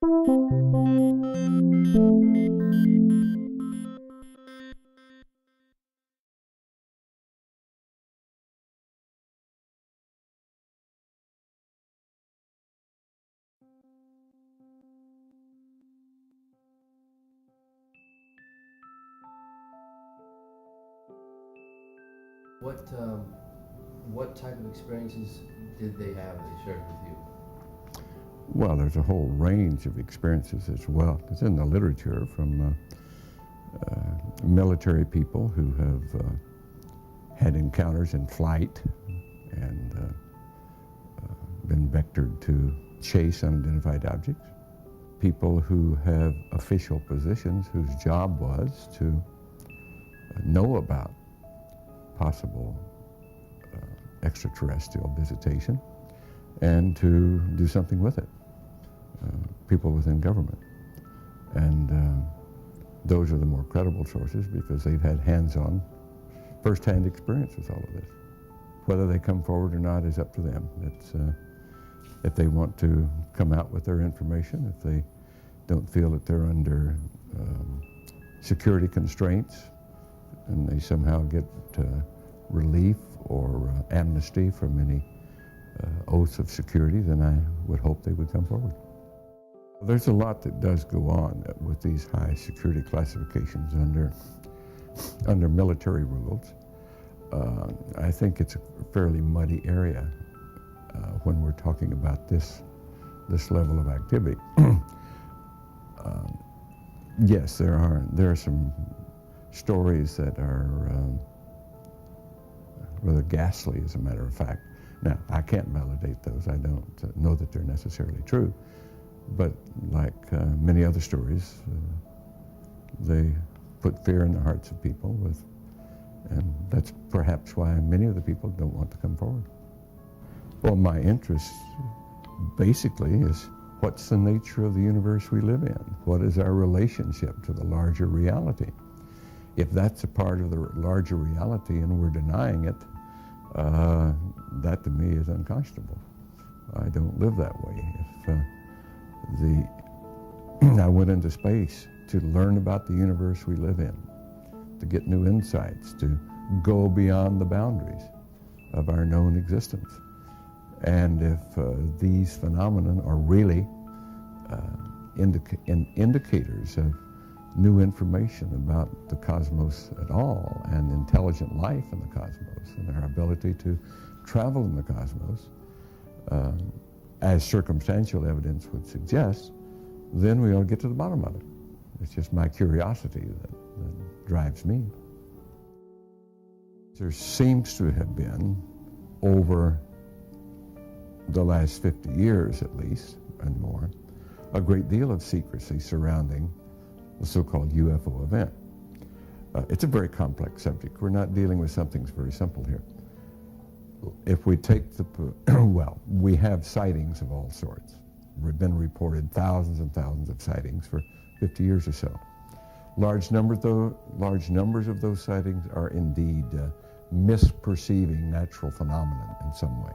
What type of experiences did they have they shared with you? Well, there's a whole range of experiences as well. It's in the literature from military people who have had encounters in flight and been vectored to chase unidentified objects. People who have official positions whose job was to know about possible extraterrestrial visitation and to do something with it. People within government. And those are the more credible sources because they've had hands-on, first-hand experience with all of this. Whether they come forward or not is up to them. It's, if they want to come out with their information, if they don't feel that they're under security constraints and they somehow get relief or amnesty from any oaths of security, then I would hope they would come forward. There's a lot that does go on with these high security classifications under military rules. I think it's a fairly muddy area when we're talking about this level of activity. Yes, there are some stories that are rather ghastly, as a matter of fact. Now, I can't validate those. I don't know that they're necessarily true. But like many other stories, they put fear in the hearts of people, and that's perhaps why many of the people don't want to come forward. Well, my interest basically is what's the nature of the universe we live in? What is our relationship to the larger reality? If that's a part of the larger reality and we're denying it, that to me is unconscionable. I don't live that way. If I went into space to learn about the universe we live in, to get new insights, to go beyond the boundaries of our known existence. And if these phenomena are really indicators of new information about the cosmos at all and intelligent life in the cosmos and our ability to travel in the cosmos, as circumstantial evidence would suggest, then we ought to get to the bottom of it. It's just my curiosity that drives me. There seems to have been, over the last 50 years at least, and more, a great deal of secrecy surrounding the so-called UFO event. It's a very complex subject. We're not dealing with something very simple here. If we take well, we have sightings of all sorts. We've been reported thousands and thousands of sightings for 50 years or so. Large numbers of those sightings are indeed misperceiving natural phenomenon in some way.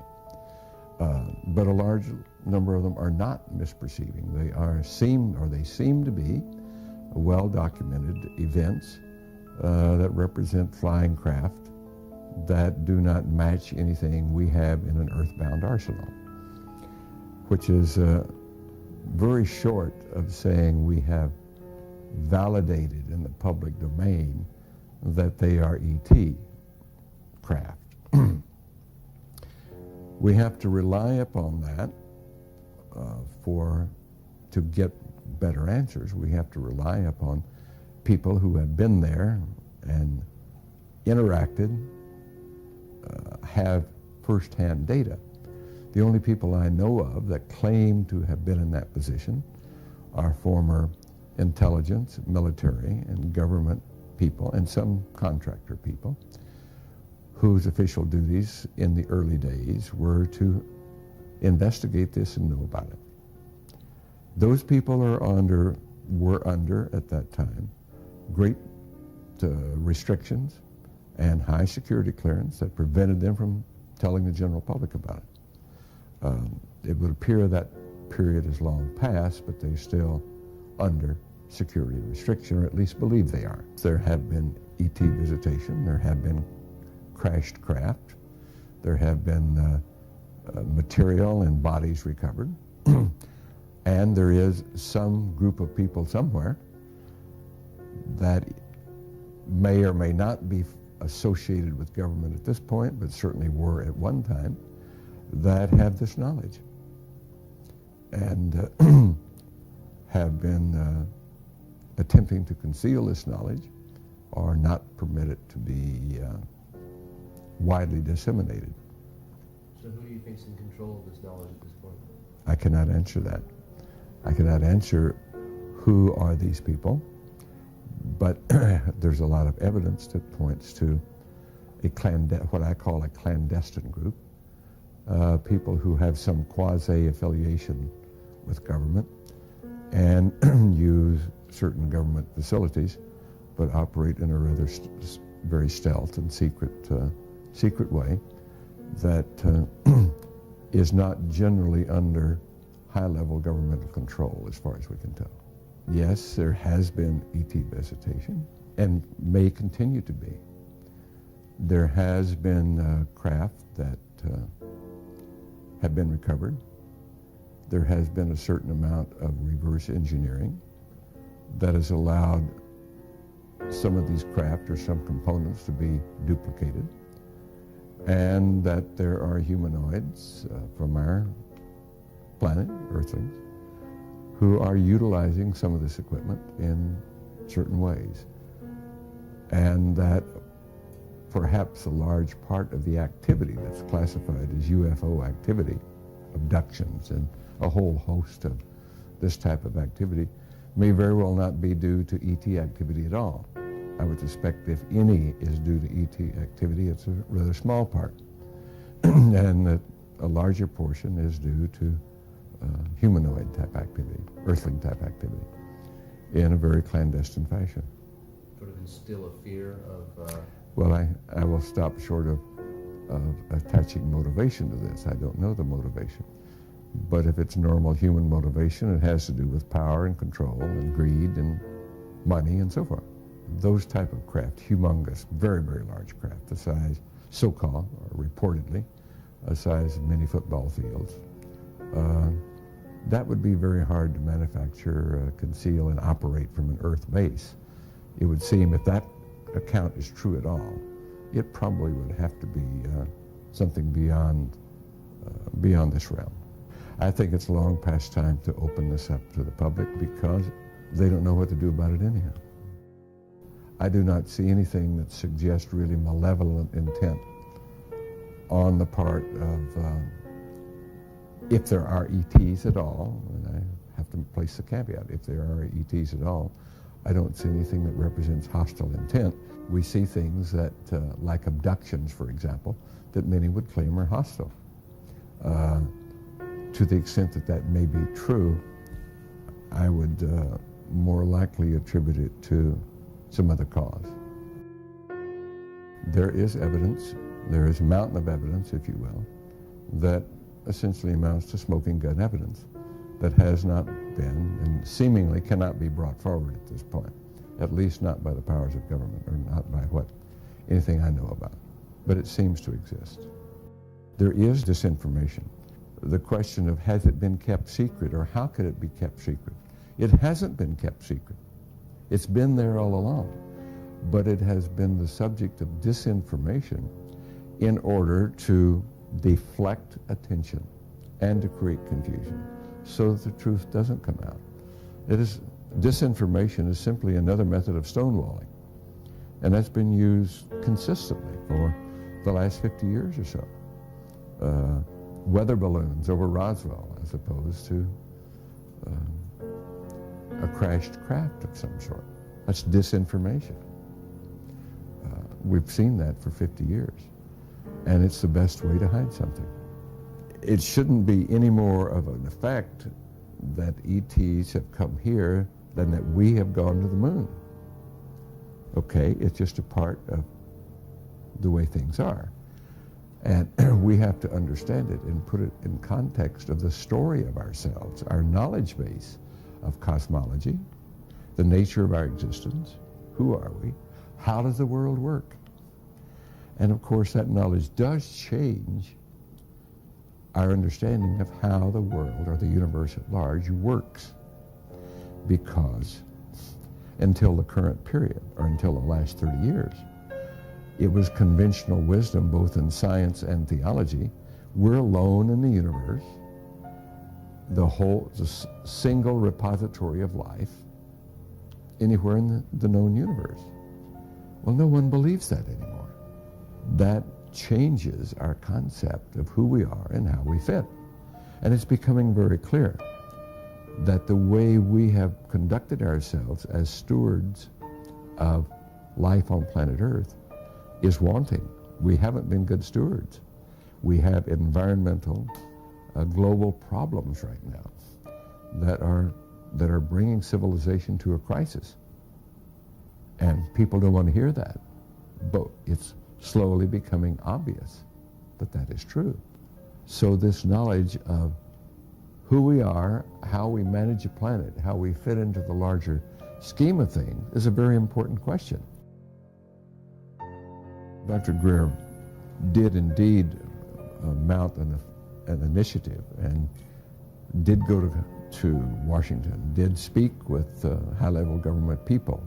But a large number of them are not misperceiving. They seem to be well-documented events that represent flying craft that do not match anything we have in an earthbound arsenal, which is very short of saying we have validated in the public domain that they are ET craft. We have to rely upon that to get better answers. We have to rely upon people who have been there and interacted, have first-hand data. The only people I know of that claim to have been in that position are former intelligence, military, and government people, and some contractor people, whose official duties in the early days were to investigate this and know about it. Those people were under, at that time, great restrictions and high security clearance that prevented them from telling the general public about it. It would appear that period has long passed, but they're still under security restriction, or at least believe they are. There have been ET visitation, there have been crashed craft, there have been material and bodies recovered, and there is some group of people somewhere that may or may not be associated with government at this point, but certainly were at one time, that have this knowledge and have been attempting to conceal this knowledge or not permit it to be widely disseminated. So who do you think is in control of this knowledge at this point? I cannot answer that. I cannot answer who are these people, but there's a lot of evidence that points to what I call a clandestine group, people who have some quasi-affiliation with government and use certain government facilities, but operate in a rather very stealth and secret way that is not generally under high-level governmental control, as far as we can tell. Yes, there has been ET visitation, and may continue to be. There has been craft that have been recovered. There has been a certain amount of reverse engineering that has allowed some of these craft or some components to be duplicated, and that there are humanoids from our planet, Earthlings, who are utilizing some of this equipment in certain ways, and that perhaps a large part of the activity that's classified as UFO activity, abductions and a whole host of this type of activity, may very well not be due to ET activity at all. I would suspect if any is due to ET activity, it's a rather small part, and that a larger portion is due to humanoid type activity, Earthling type activity, in a very clandestine fashion. Sort of instill a fear of... Well, I will stop short of attaching motivation to this. I don't know the motivation. But if it's normal human motivation, it has to do with power and control and greed and money and so forth. Those type of craft, humongous, very, very large craft, the size, so-called, or reportedly, the size of many football fields, that would be very hard to manufacture, conceal, and operate from an Earth base. It would seem, if that account is true at all, it probably would have to be something beyond this realm. I think it's long past time to open this up to the public because they don't know what to do about it anyhow. I do not see anything that suggests really malevolent intent on the part of, if there are ETs at all, and I have to place the caveat, if there are ETs at all, I don't see anything that represents hostile intent. We see things that, like abductions, for example, that many would claim are hostile. To the extent that that may be true, I would more likely attribute it to some other cause. There is evidence, there is a mountain of evidence, if you will, that essentially amounts to smoking gun evidence that has not been and seemingly cannot be brought forward at this point, at least not by the powers of government or not by anything I know about. But it seems to exist. There is disinformation. The question of has it been kept secret or how could it be kept secret? It hasn't been kept secret. It's been there all along, but it has been the subject of disinformation in order to deflect attention and to create confusion so that the truth doesn't come out. Disinformation is simply another method of stonewalling, and that's been used consistently for the last 50 years or so. Weather balloons over Roswell as opposed to a crashed craft of some sort. That's disinformation. We've seen that for 50 years, and it's the best way to hide something. It shouldn't be any more of an effect that ETs have come here than that we have gone to the moon. Okay, it's just a part of the way things are. And we have to understand it and put it in context of the story of ourselves, our knowledge base of cosmology, the nature of our existence, who are we, how does the world work? And of course that knowledge does change our understanding of how the world or the universe at large works, because until the current period, or until the last 30 years, it was conventional wisdom, both in science and theology. We're alone in the universe, the single repository of life anywhere in the known universe. Well, no one believes that anymore. That changes our concept of who we are and how we fit. And it's becoming very clear that the way we have conducted ourselves as stewards of life on planet Earth is wanting. We haven't been good stewards. We have environmental, global problems right now that are bringing civilization to a crisis. And people don't want to hear that, but it's slowly becoming obvious that that is true. So this knowledge of who we are, how we manage a planet, how we fit into the larger scheme of things is a very important question. Dr. Greer did indeed mount an initiative and did go to Washington, did speak with high-level government people,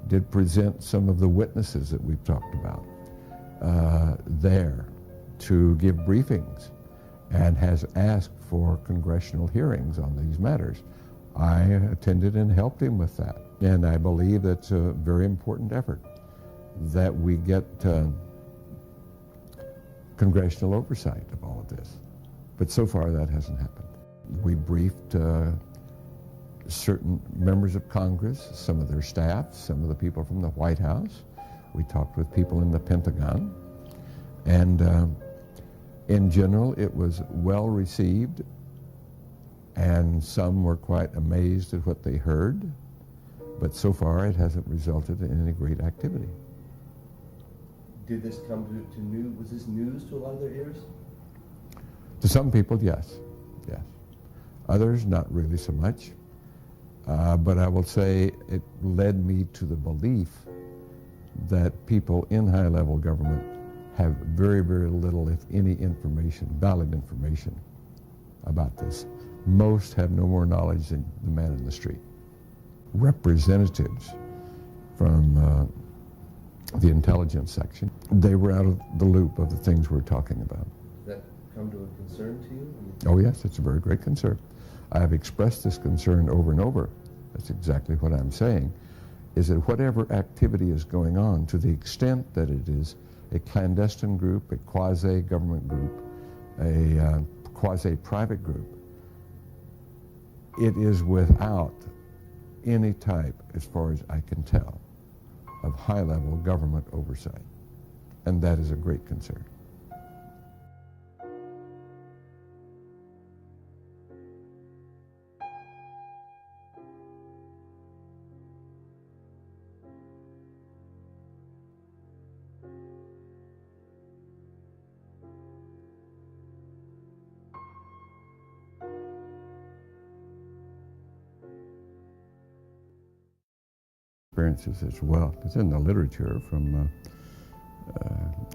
did present some of the witnesses that we've talked about there to give briefings, and has asked for congressional hearings on these matters. I attended and helped him with that, and I believe that's a very important effort, that we get congressional oversight of all of this. But so far that hasn't happened. We briefed certain members of Congress, some of their staff, some of the people from the White House. We talked with people in the Pentagon. And in general, it was well received, and some were quite amazed at what they heard. But so far, it hasn't resulted in any great activity. Did this come to news? Was this news to a lot of their ears? To some people, yes. Yes. Others, not really so much. But I will say it led me to the belief that people in high-level government have very, very little, if any, information, valid information about this. Most have no more knowledge than the man in the street. Representatives from the intelligence section, they were out of the loop of the things we're talking about. Does that come to a concern to you? Oh yes, it's a very great concern. I have expressed this concern over and over. That's exactly what I'm saying, is that whatever activity is going on, to the extent that it is a clandestine group, a quasi-government group, a quasi-private group, it is without any type, as far as I can tell, of high-level government oversight. And that is a great concern. Experiences as well. It's in the literature from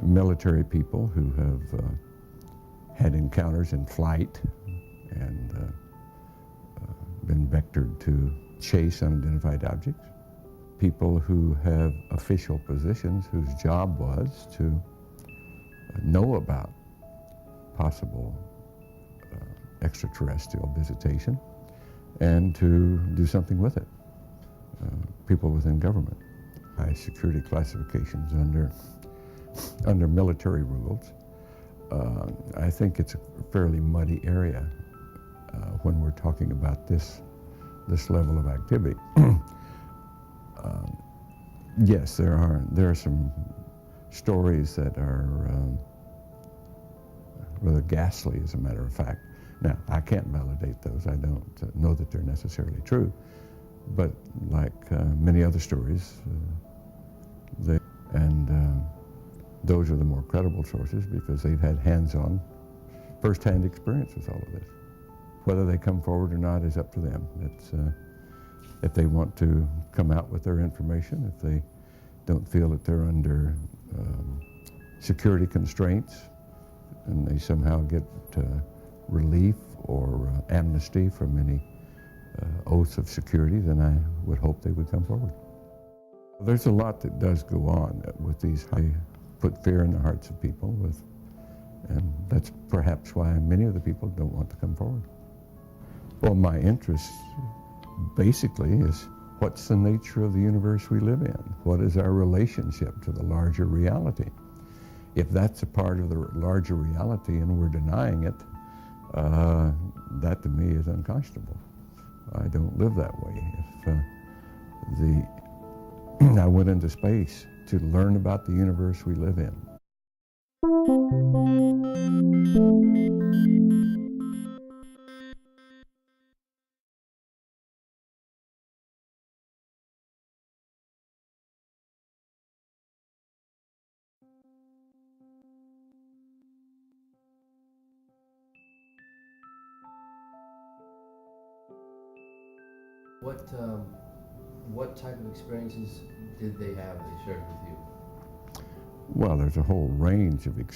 military people who have had encounters in flight and been vectored to chase unidentified objects. People who have official positions whose job was to know about possible extraterrestrial visitation and to do something with it. People within government, high security classifications under military rules. I think it's a fairly muddy area when we're talking about this level of activity. Yes, there are some stories that are rather ghastly, as a matter of fact. Now, I can't validate those. I don't know that they're necessarily true. But like many other stories, those are the more credible sources because they've had hands-on, first-hand experience with all of this. Whether they come forward or not is up to them. It's, if they want to come out with their information, if they don't feel that they're under security constraints and they somehow get relief or amnesty from any oaths of security, then I would hope they would come forward. There's a lot that does go on with these. They put fear in the hearts of people, and that's perhaps why many of the people don't want to come forward. Well, my interest basically is what's the nature of the universe we live in? What is our relationship to the larger reality? If that's a part of the larger reality and we're denying it, that to me is unconscionable. I don't live that way. If I went into space to learn about the universe we live in. What type of experiences did they have they shared with you? Well, there's a whole range of experiences.